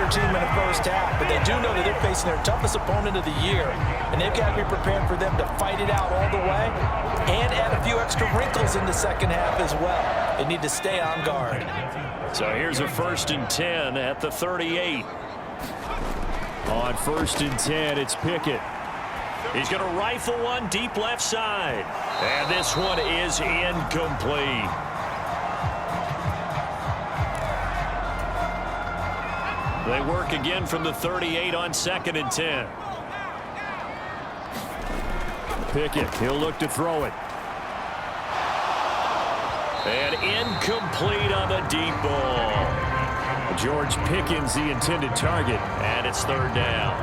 their team in the first half, but they do know that they're facing their toughest opponent of the year, and they've got to be prepared for them to fight it out all the way and add a few extra wrinkles in the second half as well. They need to stay on guard. So here's a 1st and 10 at the 38. On 1st and 10, it's Pickett. He's going to rifle one deep left side. And this one is incomplete. They work again from the 38 on 2nd and 10. Pickett, he'll look to throw it. And incomplete on the deep ball. George Pickens, the intended target, and it's 3rd down.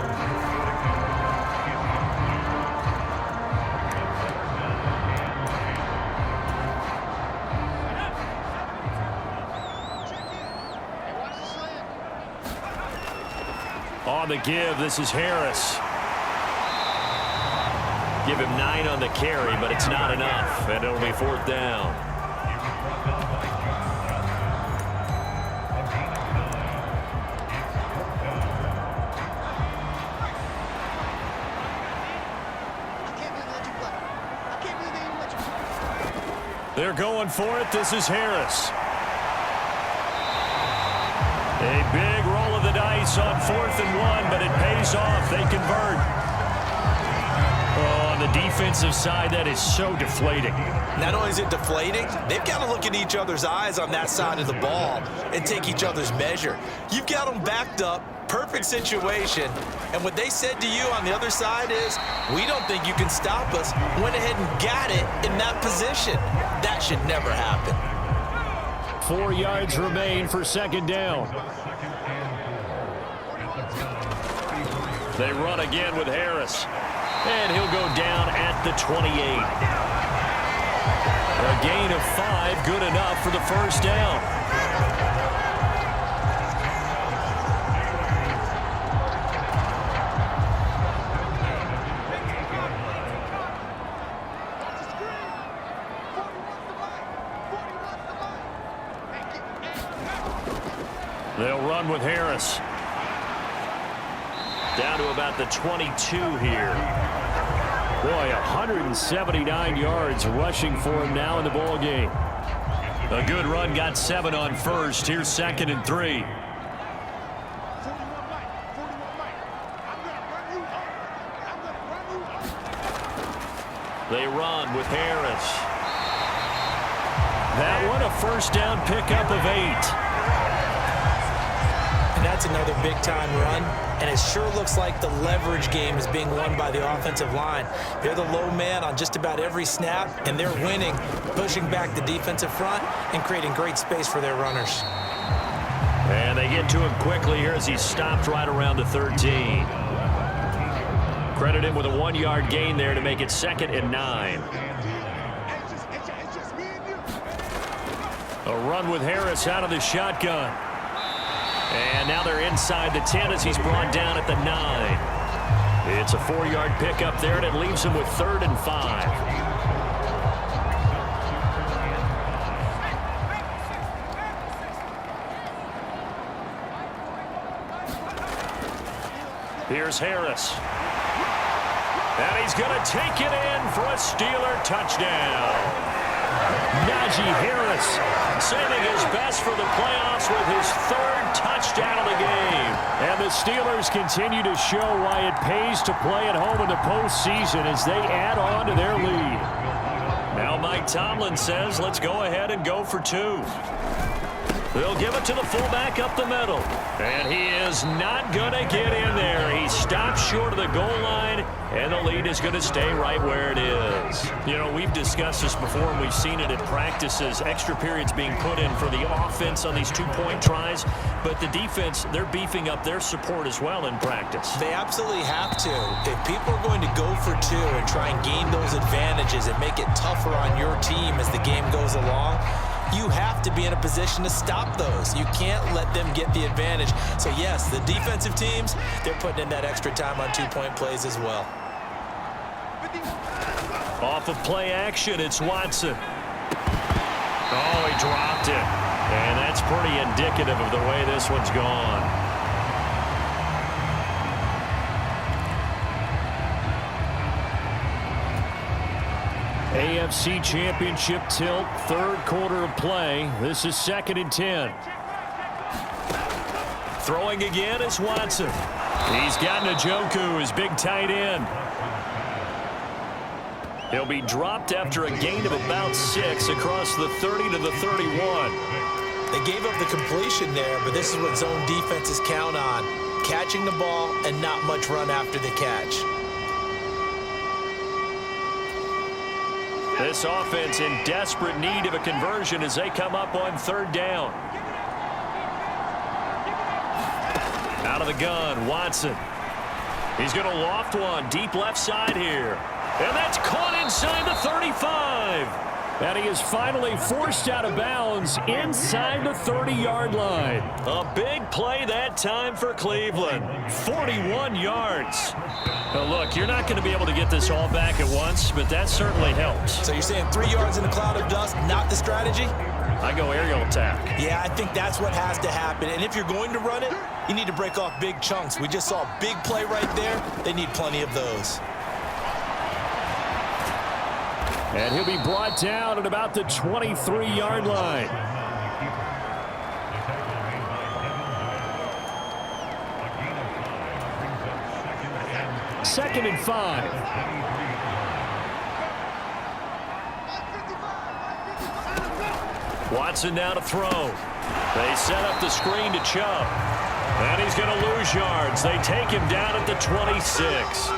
On the give, this is Harris. Give him 9 on the carry, but it's not enough, and it'll be 4th down. They're going for it. This is Harris. A big roll of the dice on 4th and 1, but it pays off. They convert. Oh, on the defensive side, that is so deflating. Not only is it deflating, they've got to look in each other's eyes on that side of the ball and take each other's measure. You've got them backed up, perfect situation, and what they said to you on the other side is, we don't think you can stop us. Went ahead and got it in that position. That should never happen. 4 yards remain for 2nd down. They run again with Harris. And he'll go down at the 28. A gain of 5, good enough for the 1st down. They'll run with Harris. Down to about the 22 here. Boy, 179 yards rushing for him now in the ball game. A good run, got 7 on 1st. Here's 2nd and 3. They run with Harris. That one, a 1st down pickup of 8. That's another big-time run, and it sure looks like the leverage game is being won by the offensive line. They're the low man on just about every snap, and they're winning, pushing back the defensive front and creating great space for their runners. And they get to him quickly here as he stopped right around the 13. Credit him with a 1-yard gain there to make it 2nd and 9. A run with Harris out of the shotgun. And now they're inside the 10 as he's brought down at the 9. It's a 4-yard pickup there, and it leaves him with 3rd and 5. Here's Harris. And he's going to take it in for a Steeler touchdown. Najee Harris saving his best for the playoffs with his 3rd touchdown of the game. And the Steelers continue to show why it pays to play at home in the postseason as they add on to their lead. Now Mike Tomlin says, let's go ahead and go for 2. They'll give it to the fullback up the middle. And he is not going to get in there. He stops short of the goal line, and the lead is going to stay right where it is. You know, we've discussed this before, and we've seen it at practices. Extra periods being put in for the offense on these 2-point tries. But the defense, they're beefing up their support as well in practice. They absolutely have to. If people are going to go for 2 and try and gain those advantages and make it tougher on your team as the game goes along, you have to be in a position to stop those. You can't let them get the advantage. So, yes, the defensive teams, they're putting in that extra time on 2-point plays as well. Off of play action, it's Watson. Oh, he dropped it. And that's pretty indicative of the way this one's gone. AFC Championship tilt, third quarter of play. This is 2nd and 10. Throwing again is Watson. He's got Njoku, his big tight end. He'll be dropped after a gain of about 6 across the 30 to the 31. They gave up the completion there, but this is what zone defenses count on. Catching the ball and not much run after the catch. This offense in desperate need of a conversion as they come up on 3rd down. Out of the gun, Watson. He's going to loft one deep left side here. And that's caught inside the 35. And he is finally forced out of bounds inside the 30-yard line. A big play that time for Cleveland. 41 yards. Now look, you're not going to be able to get this all back at once, but that certainly helps. So you're saying 3 yards in a cloud of dust, not the strategy? I go aerial attack. Yeah, I think that's what has to happen. And if you're going to run it, you need to break off big chunks. We just saw a big play right there. They need plenty of those. And he'll be brought down at about the 23-yard line. Second and 5. Watson now to throw. They set up the screen to Chubb. And he's going to lose yards. They take him down at the 26.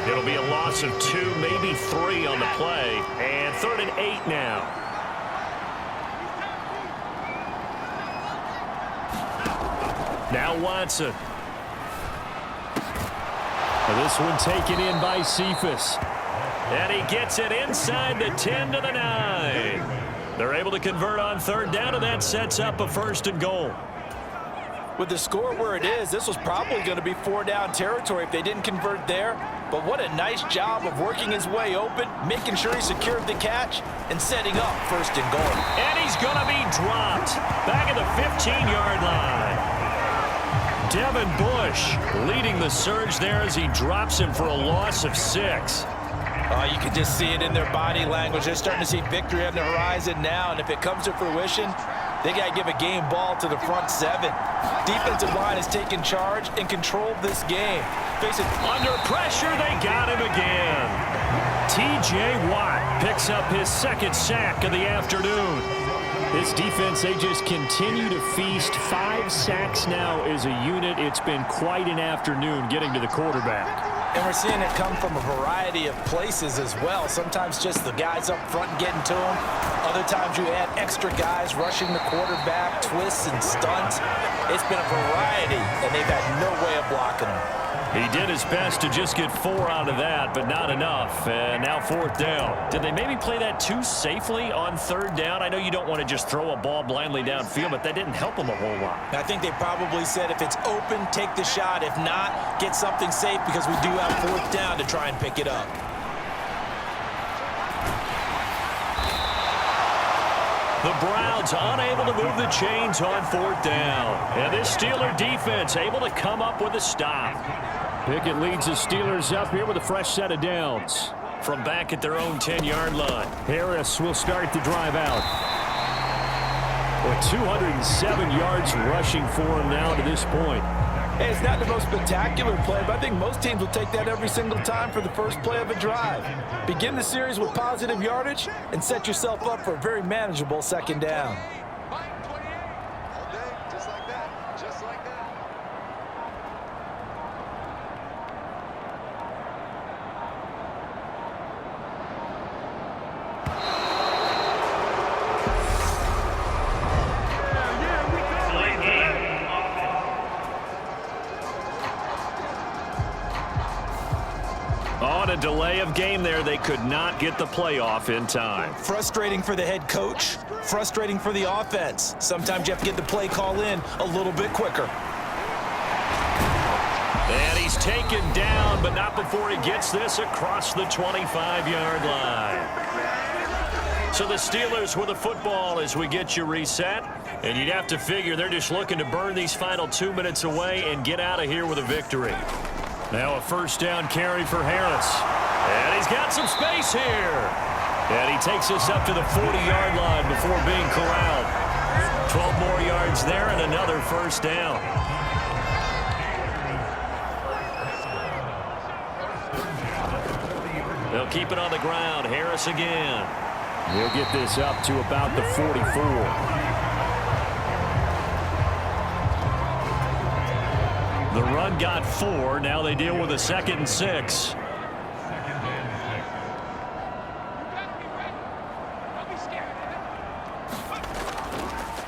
It'll be a loss of 2, maybe 3 on the play. And 3rd and 8 now. Now Watson. This one taken in by Cephas. And he gets it inside the 10 to the 9. They're able to convert on 3rd down, and that sets up a 1st and goal. With the score where it is, this was probably going to be 4-down territory if they didn't convert there. But what a nice job of working his way open, making sure he secured the catch, and setting up 1st and goal. And he's going to be dropped back at the 15-yard line. Devin Bush leading the surge there as he drops him for a loss of 6. You can just see it in their body language. They're starting to see victory on the horizon now, and if it comes to fruition, they got to give a game ball to the front 7. Defensive line has taken charge and controlled this game. Face it. Under pressure, they got him again. T.J. Watt picks up his 2nd sack of the afternoon. This defense, they just continue to feast. 5 sacks now as a unit. It's been quite an afternoon getting to the quarterback. And we're seeing it come from a variety of places as well. Sometimes just the guys up front getting to him. Other times you add extra guys rushing the quarterback, twists and stunts. It's been a variety, and they've had no way of blocking him. He did his best to just get 4 out of that, but not enough. And now 4th down. Did they maybe play that too safely on 3rd down? I know you don't want to just throw a ball blindly downfield, but that didn't help them a whole lot. I think they probably said if it's open, take the shot. If not, get something safe because we do have 4th down to try and pick it up. The Browns unable to move the chains on 4th down. And this Steeler defense able to come up with a stop. Pickett leads the Steelers up here with a fresh set of downs. From back at their own 10-yard line. Harris will start the drive out. With 207 yards rushing for him now to this point. Hey, it's not the most spectacular play, but I think most teams will take that every single time for the first play of a drive. Begin the series with positive yardage and set yourself up for a very manageable 2nd down. On a delay of game there, they could not get the playoff in time. Frustrating for the head coach, frustrating for the offense. Sometimes you have to get the play call in a little bit quicker. And he's taken down, but not before he gets this across the 25-yard line. So the Steelers with the football as we get you reset. And you'd have to figure they're just looking to burn these final 2 minutes away and get out of here with a victory. Now a 1st down carry for Harris. And he's got some space here. And he takes us up to the 40-yard line before being corralled. 12 more yards there and another first down. They'll keep it on the ground. Harris again. He'll get this up to about the 44. The run got 4. Now they deal with a 2nd and 6.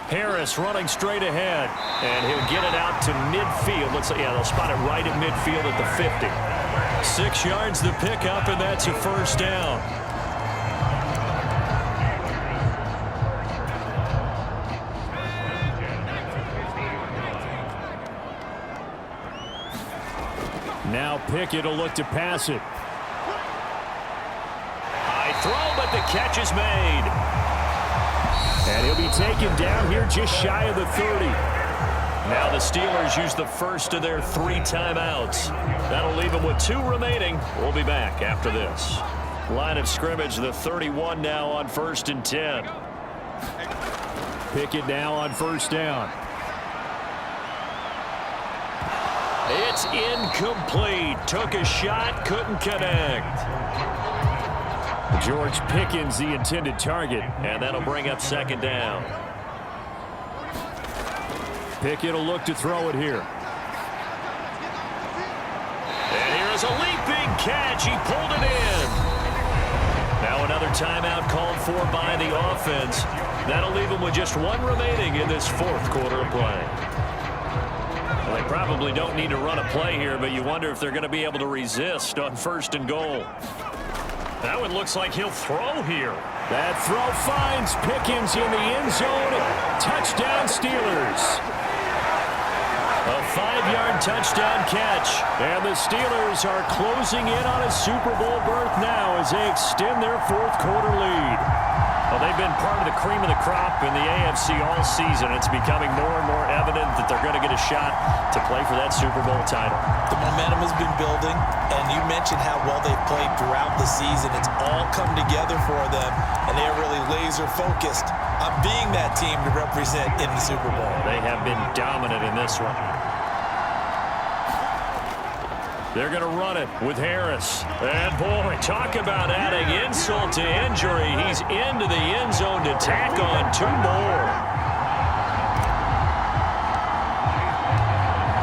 Harris running straight ahead. And he'll get it out to midfield. Looks like, yeah, they'll spot it right at midfield at the 50. 6 yards the pickup, and that's a first down. Now Pickett will look to pass it. High throw, but the catch is made. And he'll be taken down here just shy of the 30. Now the Steelers use the first of their 3 timeouts. That'll leave them with 2 remaining. We'll be back after this. Line of scrimmage, the 31 now on 1st and 10. Pickett now on 1st down. It's incomplete. Took a shot, couldn't connect. George Pickens the intended target, and that'll bring up 2nd down. Pickett will look to throw it here. And here's a leaping catch. He pulled it in. Now another timeout called for by the offense. That'll leave them with just 1 remaining in this 4th quarter of play. Well, they probably don't need to run a play here, but you wonder if they're going to be able to resist on 1st and goal. That one looks like he'll throw here. That throw finds Pickens in the end zone. Touchdown Steelers. A 5-yard touchdown catch. And the Steelers are closing in on a Super Bowl berth now as they extend their 4th quarter lead. Well, they've been part of the cream of the crop in the AFC all season. It's becoming more and more evident that they're going to get a shot to play for that Super Bowl title. The momentum has been building, and you mentioned how well they've played throughout the season. It's all come together for them, and they're really laser focused on being that team to represent in the Super Bowl. They have been dominant in this one. They're going to run it with Harris. And, boy, talk about adding insult to injury. He's into the end zone to tack on 2 more.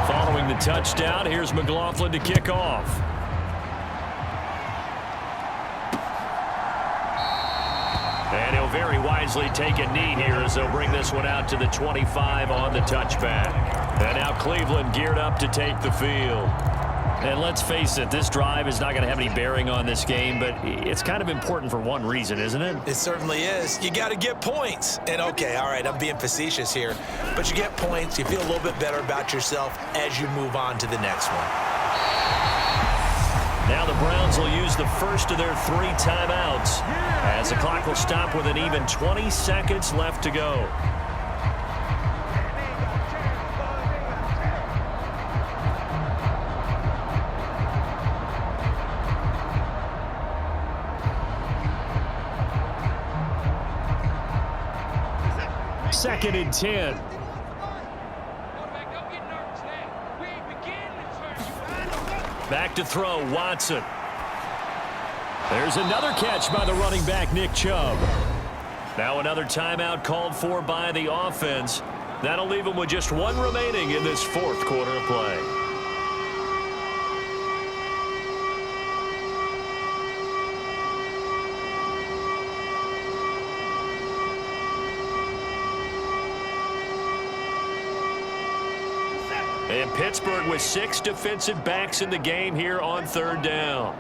Following the touchdown, here's McLaughlin to kick off. And he'll very wisely take a knee here as they'll bring this one out to the 25 on the touchback. And now Cleveland geared up to take the field. And let's face it, this drive is not going to have any bearing on this game, but it's kind of important for one reason, isn't it? It certainly is. You got to get points. And, okay, all right, I'm being facetious here, but you get points. You feel a little bit better about yourself as you move on to the next one. Now the Browns will use the first of their 3 timeouts as the clock will stop with an even 20 seconds left to go. Second and 10. Back to throw, Watson. There's another catch by the running back, Nick Chubb. Now another timeout called for by the offense. That'll leave them with just 1 remaining in this 4th quarter of play. And Pittsburgh with 6 defensive backs in the game here on 3rd down.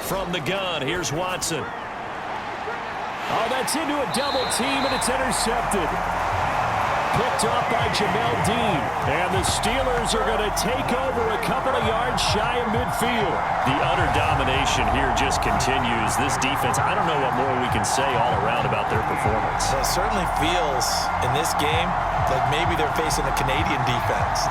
From the gun, here's Watson. Oh, that's into a double team, and it's intercepted. Picked off by Jamel Dean. And the Steelers are going to take over a couple of yards shy of midfield. The utter domination here just continues. This defense, I don't know what more we can say all around about their performance. Well, it certainly feels in this game like maybe they're facing a Canadian defense.